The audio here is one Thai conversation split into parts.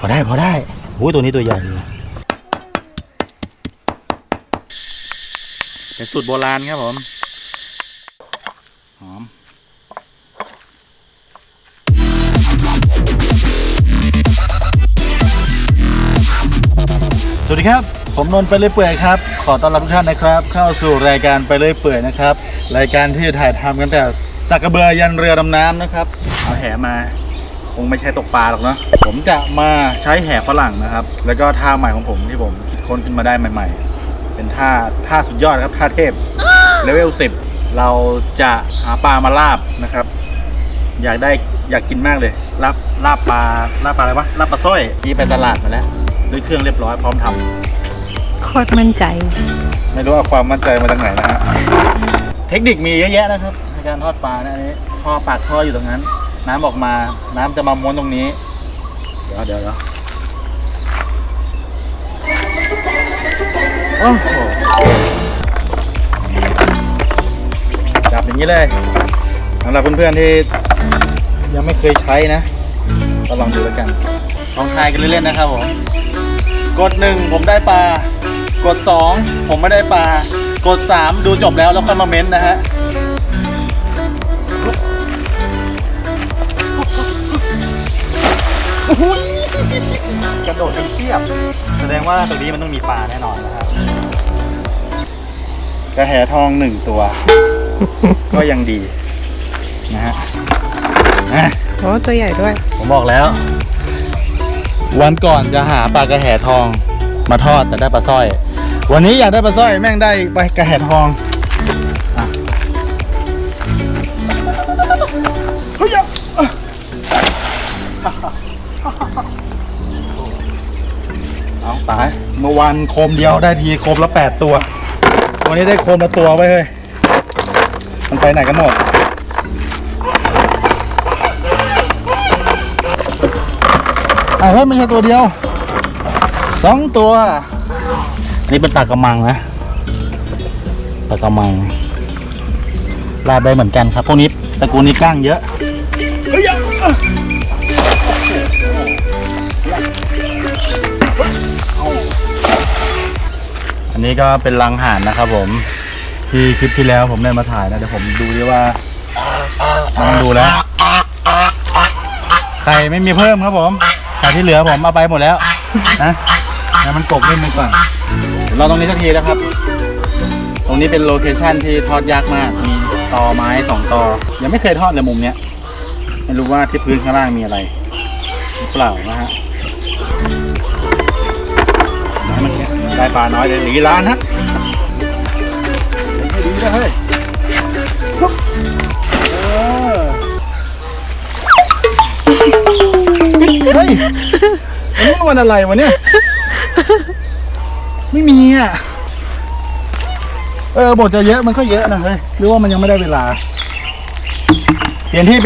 พอได้โอ้ยตัวนี้ตัวใหญ่เลยเป็นสูตรโบราณครับผมหอมสวัสดีครับผมนนท์ไปเรื่อยเปื่อยครับขอต้อนรับทุกท่านนะครับเข้าสู่รายการไปเรื่อยเปื่อยนะครับรายการที่ถ่ายทำกันแต่สักกระเบือยันเรือดำน้ำนะครับเอาแหมาคงไม่ใช่ตกปลาหรอกเนาะผมจะมาใช้แห่ฝรั่งนะครับแล้วก็ท่าใหม่ของผมที่ผมคิดค้นขึ้นมาได้ใหม่ๆเป็นท่าสุดยอดครับท่าเทพเลเวล 10เราจะหาปลามาลาบนะครับอยากกินมากเลยลาบปลาอะไรวะลาบปลาสร้อยที่ไปตลาดมาแล้วซื้อเครื่องเรียบร้อยพร้อมทำโคตรมั่นใจไม่รู้ว่าความมั่นใจมาจากไหนนะฮะเทคนิคมีเยอะแยะนะครับในการทอดปลานะนี้ท่อปากท่ออยู่ตรงนั้นน้ำออกมาน้ำจะมาม้วนตรงนี้เดี๋ยวโอ้โหจับอย่างนี้เลยสำหรับเพื่อนๆที่ยังไม่เคยใช้นะก็ลองดูแล้วกันลองทายกันเล่นๆนะครับผมกด1ผมได้ปลากด2ผมไม่ได้ปลากด3ดูจบแล้วค่อยมาเม้นนะฮะกระโดดกันเทียบแสดงว่าตรงนี้มันต้องมีปลาแน่นอนนะครับกระแหทอง1ตัว ก็ยังดีนะฮะโอ้ตัวใหญ่ด้วยผมบอกแล้ววันก่อนจะหาปลากระแหทองมาทอดแต่ได้ปลาสร้อยวันนี้อยากได้ปลาสร้อยแม่งได้ปลากระแหทองเอาตายเมื่อวานโคมเดียวได้ทีโคมละ8ตัววันนี้ได้โคมละตัวไว้เฮ้ยมันไปไหนกันหมดเฮ้ยไม่ใช่ตัวเดียว2ตัวนี่เป็นปลากระมังนะปลากระมังลาบได้เหมือนกันครับพวกนี้ตระกูลนี้ก้างเยอะอันนี้ก็เป็นรังห่านนะครับผมที่คลิปที่แล้วผมได้มาถ่ายนะเดี๋ยวผมดูดิว่าลองดูแล้วไข่ไม่มีเพิ่มครับผมไข่ที่เหลือผมเอาไปหมดแล้วนะแล้วมันกบเล่นไปก่อนเราตรงนี้สักทีนะครับตรงนี้เป็นโลเคชั่นที่ทอดยากมากมีตอไม้2ตอยังไม่เคยทอดในมุมเนี้ยไม่รู้ว่าที่พื้นข้างล่างมีอะไรเปล่านะฮะมันได้ปลาน้อยเลยลีลานะดีนะเฮ้ยเฮ้ยวันอะไรวะเนี่ยไม่มีอ่ะบทจะเยอะมันก็เยอะนะเฮ้ยหรือว่ามันยังไม่ได้เวลาเปลี่ยนที่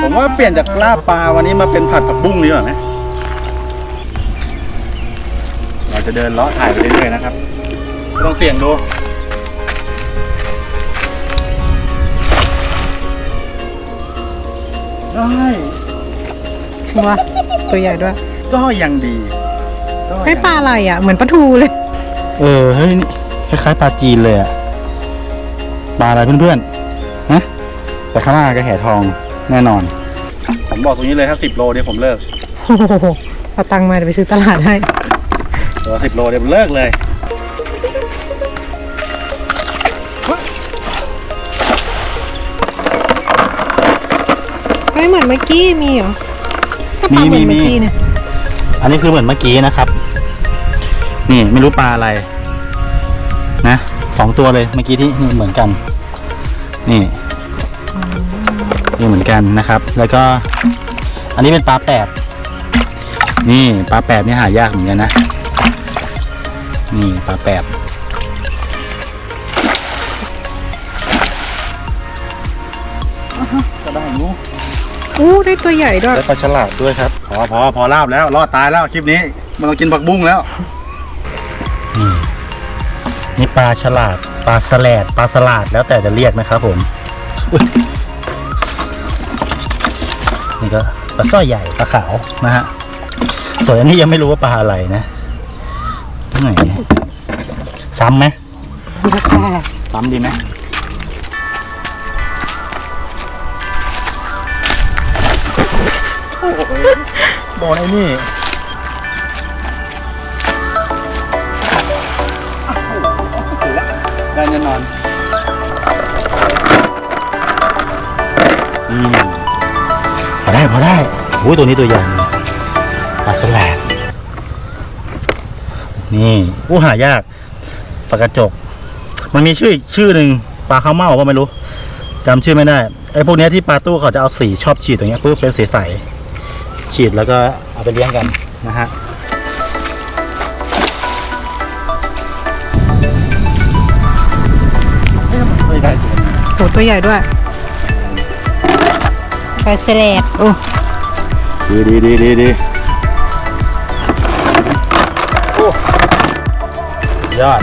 ผมว่าเปลี่ยนจากลาบปลาวันนี้มาเป็นผัดผักบุ้งดีกว่าไหมเราจะเดินเลาะถ่ายไปเรื่อยๆนะครับลองเสี่ยงดูได้ว้าตัวใหญ่ด้วยก็ยังดีให้ปลาอะไรอ่ะเหมือนปลาทูเลยเฮ้ยนี่คล้ายๆปลาจีนเลยอ่ะปลาอะไรเพื่อนๆนะแต่ข้างหน้ากระแหทองแน่นอนผมบอกตรงนี้เลยถ้า10 โลเดี๋ยวผมเลิกโอ้โหเอาตังค์มาเดี๋ยวไปซื้อตลาดให้ตัว10 โลเดี๋ยวผมเลิกเลยไม่เหมือนเมื่อกี้มีเหรอมีเนี่ย อันนี้คือเหมือนเมื่อกี้นะครับนี่ไม่รู้ปลาอะไรนะ2 ตัวเลยเมื่อกี้ที่นี่เหมือนกันนี่เหมือนกันนะครับแล้วก็อันนี้เป็นปลาแปบนี่ปลาแปบนี่หายากเหมือนกันนะนี่ปลาแปบก็ได้นู้ได้ตัวใหญ่ด้วยได้ปลาฉลาดด้วยครับพอลาบแล้วรอดตายแล้วคลิปนี้มันต้องกินผักบุ้งแล้ว นี่ปลาฉลาดปลาสแลดปลาสลาดแล้วแต่จะเรียกนะครับผมอุ๊ยนี่ก็ปลาสร้อยใหญ่ปลาขาวนะฮะส่วนอันนี้ยังไม่รู้ว่าปลาอะไรนะไหนซ้ำไหมซ้ำดีไหมโดนไอ้นี่ได้แน่นอนพอได้โอ้ยตัวนี้ตัวใหญ่ปลาสแลดนี่อู้หายากปลากระจกมันมีชื่อหนึ่งปลาข้าวเม่าก็ไม่รู้จำชื่อไม่ได้ไอ้พวกนี้ที่ปลาตู้เขาจะเอาสีชอบฉีดตรงนี้ปุ๊บเป็นสีใสฉีดแล้วก็เอาไปเลี้ยงกันนะฮะไม่ได้ โหตัวใหญ่ด้วยปลาสแลด โอ้ดีโอ้ยอด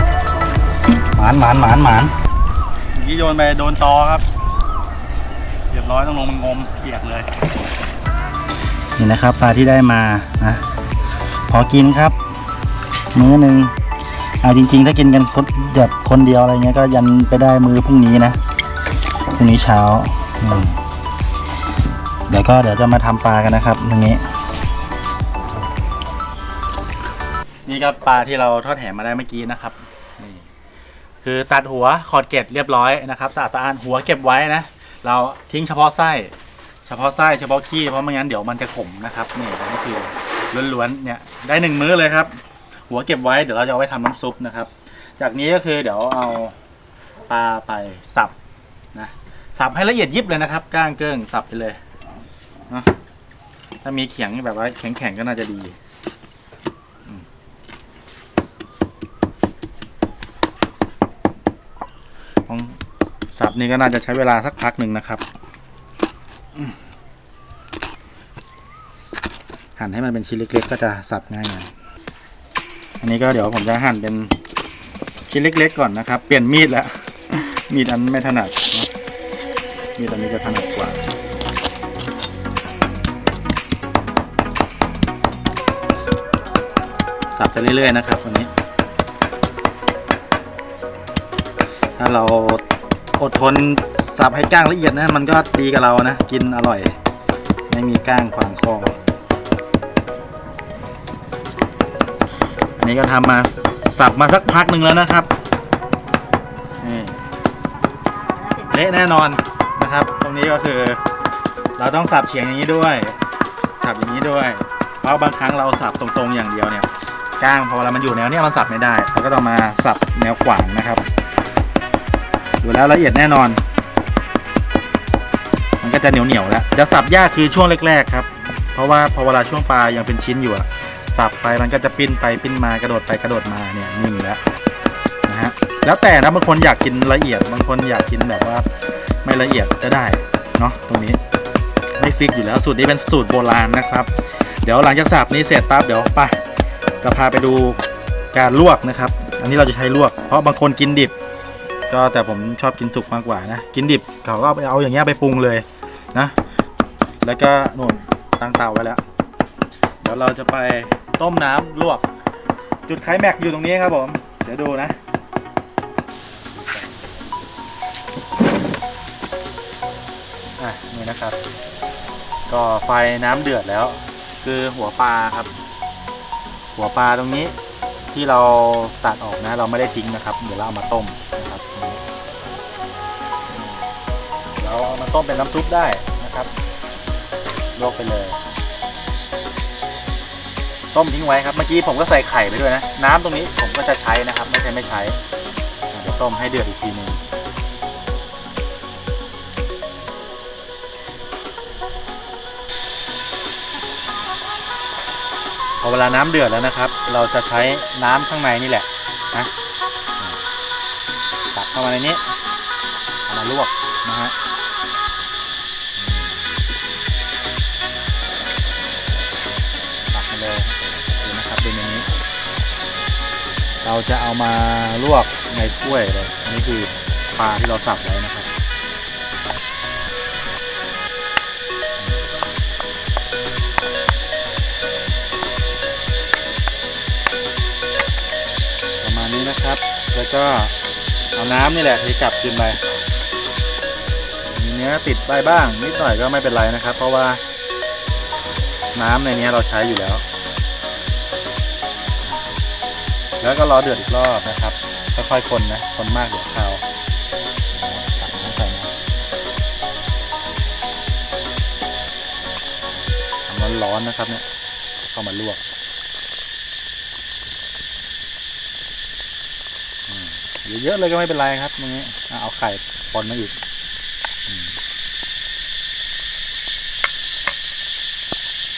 หมานเมื่อกี้โยนไปโดนตอครับเรียบร้อยต้องลงมางมเปียกเลยนี่นะครับปลาที่ได้มานะพอกินครับมื้อหนึ่งเอาจริงๆถ้ากินกันแบบคนเดียวอะไรเงี้ยก็ยันไปได้มื้อพรุ่งนี้นะพรุ่งนี้เช้าเดี๋ยวจะมาทำปลากันนะครับตรงนี้นี่ก็ปลาที่เราทอดแหมาได้เมื่อกี้นะครับนี่คือตัดหัวขอดเกล็ดเรียบร้อยนะครับสะอาดหัวเก็บไว้นะเราทิ้งเฉพาะไส้เฉพาะขี้เพราะไม่งั้นเดี๋ยวมันจะขมนะครับนี่คือล้วนๆเนี่ยได้1 มื้อเลยครับหัวเก็บไว้เดี๋ยวเราจะเอาไว้ทำน้ำซุปนะครับจากนี้ก็คือเดี๋ยวเอาปลาไปสับนะสับให้ละเอียดยิบเลยนะครับก้างเกิ้งสับไปเลยนะถ้ามีเขียงแบบว่าแข็งๆก็น่าจะดีของสับนี่ก็น่าจะใช้เวลาสักพักหนึ่งนะครับหั่นให้มันเป็นชิ้นเล็กๆก็จะสับง่ายหน่อยอันนี้ก็เดี๋ยวผมจะหั่นเป็นชิ้นเล็กๆก่อนนะครับเปลี่ยนมีดแล้วมีดอันไม่ถนัดมีดอันนี้จะถนัดกว่าสับไปเรื่อยๆนะครับวันนี้ถ้าเราอดทนสับให้ก้างละเอียดนะมันก็ดีกับเรานะกินอร่อยไม่มีก้างขวางคออันนี้ก็ทำมาสับมาสักพักหนึ่งแล้วนะครับนี่เละแน่นอนนะครับตรงนี้ก็คือเราต้องสับเฉียงอย่างนี้ด้วยสับอย่างนี้ด้วยเพราะบางครั้งเราสับตรงๆอย่างเดียวเนี่ยก้างพอเวลามันอยู่แนวเนี้ยมันสับไม่ได้เราก็ต้องมาสับแนวขวางนะครับดูแล้วละเอียดแน่นอนมันก็จะเหนียวแล้วจะสับยากคือช่วงแรกๆครับเพราะว่าพอเวลาช่วงปลายังเป็นชิ้นอยู่อะสับไปมันก็จะปิ้นไปปิ้นมากระโดดไปกระโดดมาเนี่ยนิ่มแล้วนะฮะแล้วแต่นะบางคนอยากกินละเอียดบางคนอยากกินแบบว่าไม่ละเอียดก็ได้เนาะตรงนี้ไม่ฟิกอยู่แล้วสูตรนี้เป็นสูตรโบราณนะครับเดี๋ยวหลังจากสับนี้เสร็จปั๊บเดี๋ยวไปจะพาไปดูการลวกนะครับอันนี้เราจะใช้ลวกเพราะบางคนกินดิบก็แต่ผมชอบกินสุกมากกว่านะกินดิบเขาก็เอาอย่างเงี้ยไปปรุงเลยนะแล้วก็นู่นตั้งเตาไว้แล้วเดี๋ยวเราจะไปต้มน้ำลวกจุดไคลแม็กซ์อยู่ตรงนี้ครับผมเดี๋ยวดูนะนี่นะครับก็ไฟน้ำเดือดแล้วคือหัวปลาครับหัวปลาตรงนี้ที่เราตัดออกนะเราไม่ได้ทิ้งนะครับเดี๋ยวเราเอามาต้มนะครับเราเอามาต้มเป็นน้ำซุปได้นะครับลวกไปเลยต้มทิ้งไว้ครับเมื่อกี้ผมก็ใส่ไข่ไปด้วยนะน้ำตรงนี้ผมก็จะใช้นะครับไม่ใช้เดี๋ยวต้มให้เดือดอีกทีนึงพอเวลาน้ำเดือดแล้วนะครับเราจะใช้น้ำข้างในนี่แหละนะตักเข้ามาในนี้เอามาลวกนะฮะตักมาเลยดูนะครับเป็นอย่างนี้เราจะเอามาลวก ในถ้วยเลยอันนี้คือปลาที่เราสับไว้นะครับประมาณนี้นะครับแล้วก็เอาน้ำนี่แหละเทกลับขึ้นไปมีเนื้อติดไปบ้างนิดหน่อยก็ไม่เป็นไรนะครับเพราะว่าน้ำในนี้เราใช้อยู่แล้วแล้วก็รอเดือดอีกรอบนะครับค่อยๆคนนะคนมากเดี๋ยวคาวตักน้ำใส่น้ำร้อนๆนะครับเนี่ยเข้ามาลวกเยอะๆเลยก็ไม่เป็นไรครับตรงนี้เอาไข่ปนมาอีก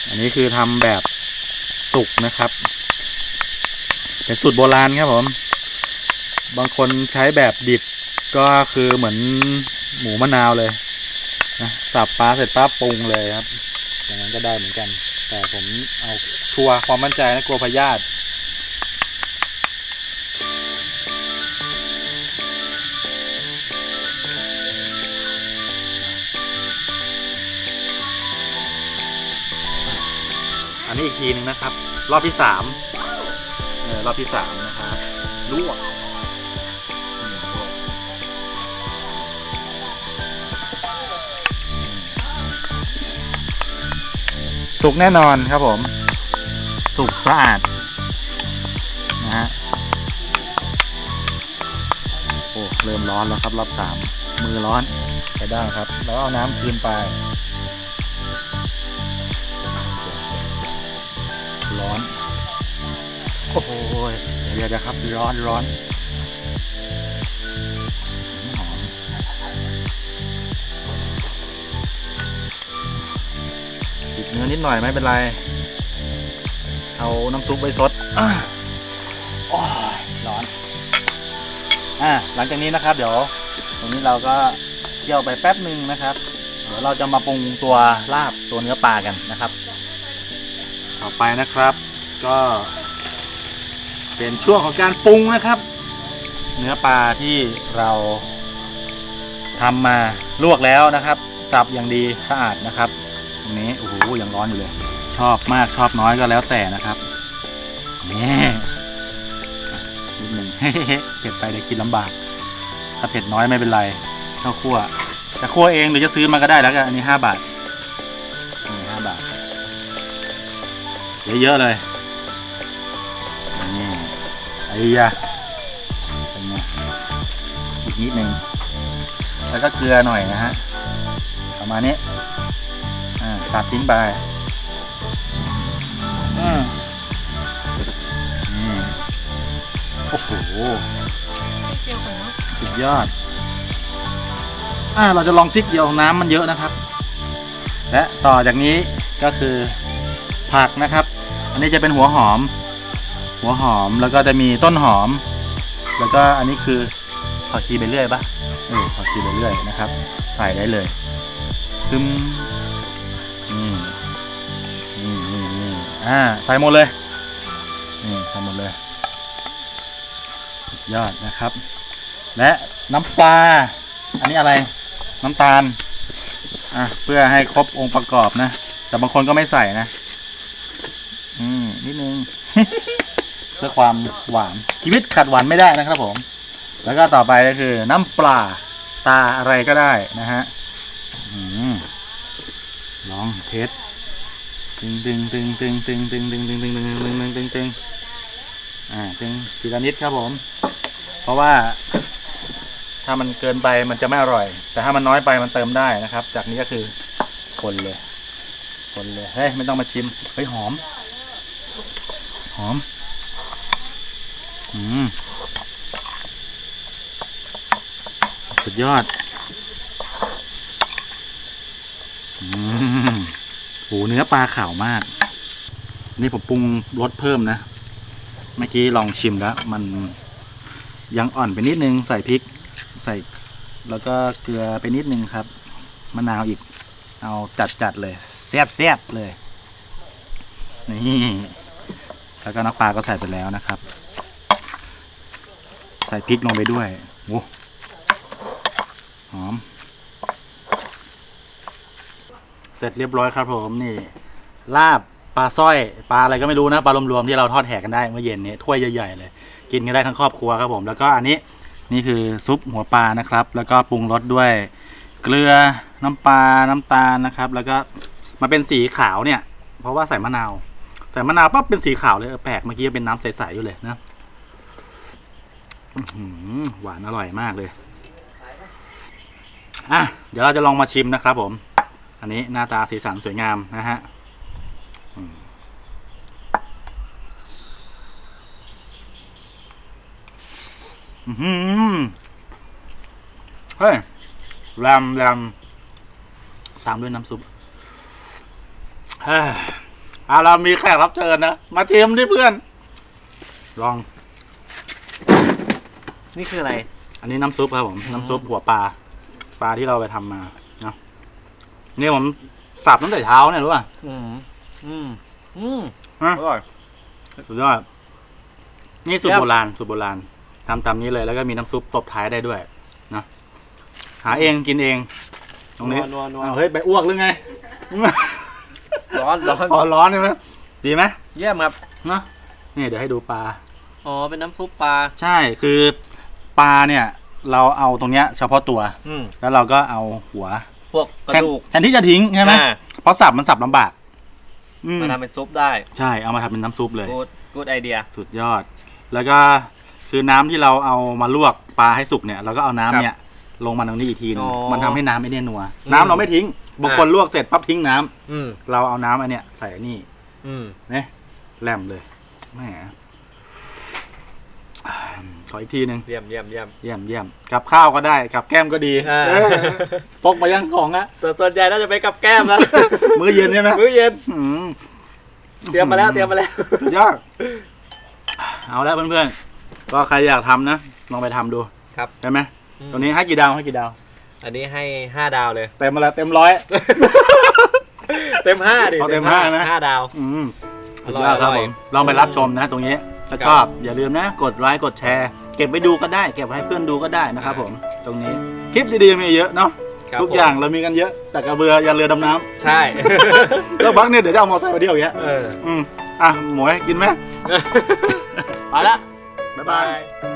อันนี้คือทำแบบสุกนะครับเป็นสูตรโบราณครับผมบางคนใช้แบบดิบก็คือเหมือนหมูมะนาวเลยนะสับปลาเสร็จปั๊บปรุงเลยครับอย่างนั้นก็ได้เหมือนกันแต่ผมเอาชัวร์ความมั่นใจนะกลัวพยาธิอันนี้อีกทีนึงนะครับรอบที่3รอบที่3นะครับลวกสุกแน่นอนครับผมสุกสะอาดนะฮะโอ้เริ่มร้อนแล้วครับรอบ3มือร้อนใช้ได้ครับแล้วเอาน้ำคืนไปร้อนโอ้โหเดี๋ยวครับร้อนหอมติดเนื้อนิดหน่อยไม่เป็นไรเอาน้ำซุปไปซดโอ้ยร้อนหลังจากนี้นะครับเดี๋ยวตรงนี้เราก็เคี่ยวไปแป๊บหนึ่งนะครับเดี๋ยวเราจะมาปรุงตัวลาบตัวเนื้อปลากันนะครับต่อไปนะครับก็เป็นช่วงของการปรุงนะครับเนื้อปลาที่เราทำมาลวกแล้วนะครับสับอย่างดีสะอาดนะครับตรงนี้โอ้โหยังร้อนอยู่เลยชอบมากชอบน้อยก็แล้วแต่นะครับนี่นิดหนึ่ง เผ็ดไปเดี๋ยวกินลำบากถ้าเผ็ดน้อยไม่เป็นไรข้าวคั่วจะคั่วเองหรือจะซื้อมาก็ได้แล้วกันอันนี้5 บาท5 บาทเยอะๆเลยนี่ไอ้ยะเป็นไงอีกนิดนึงแล้วก็เกลือหน่อยนะฮะประมาณนี้ตัดทิ้งไปนี่โอ้โหสุดยอดเราจะลองซิกเดียวน้ำมันเยอะนะครับและต่อจากนี้ก็คือผักนะครับอันนี้จะเป็นหัวหอมแล้วก็จะมีต้นหอมแล้วก็อันนี้คือผักชีไปเรื่อยปะผักชีไปเรื่อยนะครับใส่ได้เลยซึมใส่หมดเลยใส่หมดเลยสุดยอดนะครับและน้ำปลาอันนี้อะไรน้ำตาลเพื่อให้ครบองค์ประกอบนะแต่บางคนก็ไม่ใส่นะนิดนึง เพื่อความหวานชีวิตขาดหวานไม่ได้นะครับผมแล้วก็ต่อไปก็คือน้ำปลาตาอะไรก็ได้นะฮะลองเทสตึงทีละนิดครับผมเพราะว่าถ้ามันเกินไปมันจะไม่อร่อยแต่ถ้ามันน้อยไปมันเติมได้นะครับจากนี้ก็คือคนเลยเฮ้ยไม่ต้องมาชิมเฮ้ยหอมสุดยอดโหเนื้อปลาขาวมากนี่ผมปรุงรสเพิ่มนะเมื่อกี้ลองชิมแล้วมันยังอ่อนไปนิดนึงใส่พริกใส่แล้วก็เกลือไปนิดนึงครับมะนาวอีกเอาจัดเลยแซ่บเลยนี่แล้วก็น้ำปลาก็ใส่ไปแล้วนะครับ ใส่พริกลงไปด้วยโอ้หอมเสร็จเรียบร้อยครับผมนี่ลาบปลาสร้อยปลาอะไรก็ไม่รู้นะปลารวมๆที่เราทอดแห่กันได้เมื่อเย็นนี้ถ้วยใหญ่ๆเลยกินกันได้ทั้งครอบครัวครับผมแล้วก็อันนี้นี่คือซุปหัวปลานะครับแล้วก็ปรุงรสด้วยเกลือน้ำปลาน้ำตาลนะครับแล้วก็มาเป็นสีขาวเนี่ยเพราะว่าใส่มะนาวปั๊บเป็นสีขาวเลยแปลกเมื่อกี้เป็นน้ำใสๆอยู่เลยนะหวานอร่อยมากเลยอ่ะเดี๋ยวเราจะลองมาชิมนะครับผมอันนี้หน้าตาสีสันสวยงามนะฮะเฮ้ยแรมตามด้วยน้ำซุปเฮ้ยเรามีแขกรับเชิญนะมาชิมดิเพื่อนลอง นี่คืออะไร อันนี้น้ำซุปครับผมน้ำซุปหัวปลาที่เราไปทำมาเนาะนี่ผมสับตั้งแต่เช้าเนี่ยรู้ป่ะฮะ อร่อย สุดยอดนี่สูตรโบราณทำตามนี้เลยแล้วก็มีน้ำซุปตบท้ายได้ด้วยนะหาเองกินเองตรงนี้ นัว เฮ้ยไปอ้วกหรือไง ร้อน พอร้อนใช่ไหมดีไหม เยี่ยมครับ เนาะนี่เดี๋ยวให้ดูปลา อ๋อเป็นน้ำซุปปลา ใช่คือปลาเนี่ยเราเอาตรงเนี้ยเฉพาะตัวแล้วเราก็เอาหัว พวกกระดูก แทนที่จะทิ้งใช่ไหม อ่า เพราะสับมันสับลำบาก มาทำเป็นซุปได้ ใช่เอามาทำเป็นน้ำซุปเลย กูดไอเดีย สุดยอด แล้วก็คือน้ำที่เราเอามาลวกปลาให้สุกเนี่ยเราก็เอาน้ำเนี่ยลงมาตรงนี้อีกทีนึง อ๋อ มันทำให้น้ำไม่เนี่ยนัวน้ำเราไม่ทิ้งบางคนลวกเสร็จปั๊บทิ้งน้ำ เราเอาน้ำอันเนี้ยใส่อันนี่เนี่ยแหลมเลยแหมขออีกทีนึง เยี่ยม กับข้าวก็ได้กับแก้มก็ดี อ่า พกมายังของอะ แต่ส่วนใหญ่น่าจะไปกับแก้มแล้ว มื้อเย็นใช่ไหม มื้อเย็น อืม เตรียมมาแล้ว สุดยอดเอาแล้วเพื่อนๆก็ใครอยากทำนะลองไปทำดู ครับ ได้ไหมตัวนี้ให้กี่ดาว อันนี้ให้5 ดาวเลย เต็มมาแล้วเต็มร้อย เต็ม5ดิ เอาเต็ม5นะ 5 ดาว สุดยอดครับ อร่ ผ อย มลองไปรับชมนะตรงนี้ถ้าชอบอย่าลืมนะกดไลค์กดแชร์เก็บไปดูก็ได้เก็บไว้ให้เพื่อนดูก็ได้นะครับผมตรงนี้คลิปดีๆมีเยอะเนาะ ครับ ทุกอย่างเรามีกันเยอะจากกระเบือยันเรือดำน้ ใช่ ำแล้วบักเนี่ยเดี๋ยวจะเอามอเตอร์ไซค์มาเที่ยวอย่างเงี้ย เออ อ่ะหมวยกินไหม ไปละบ๊ายบาย บาย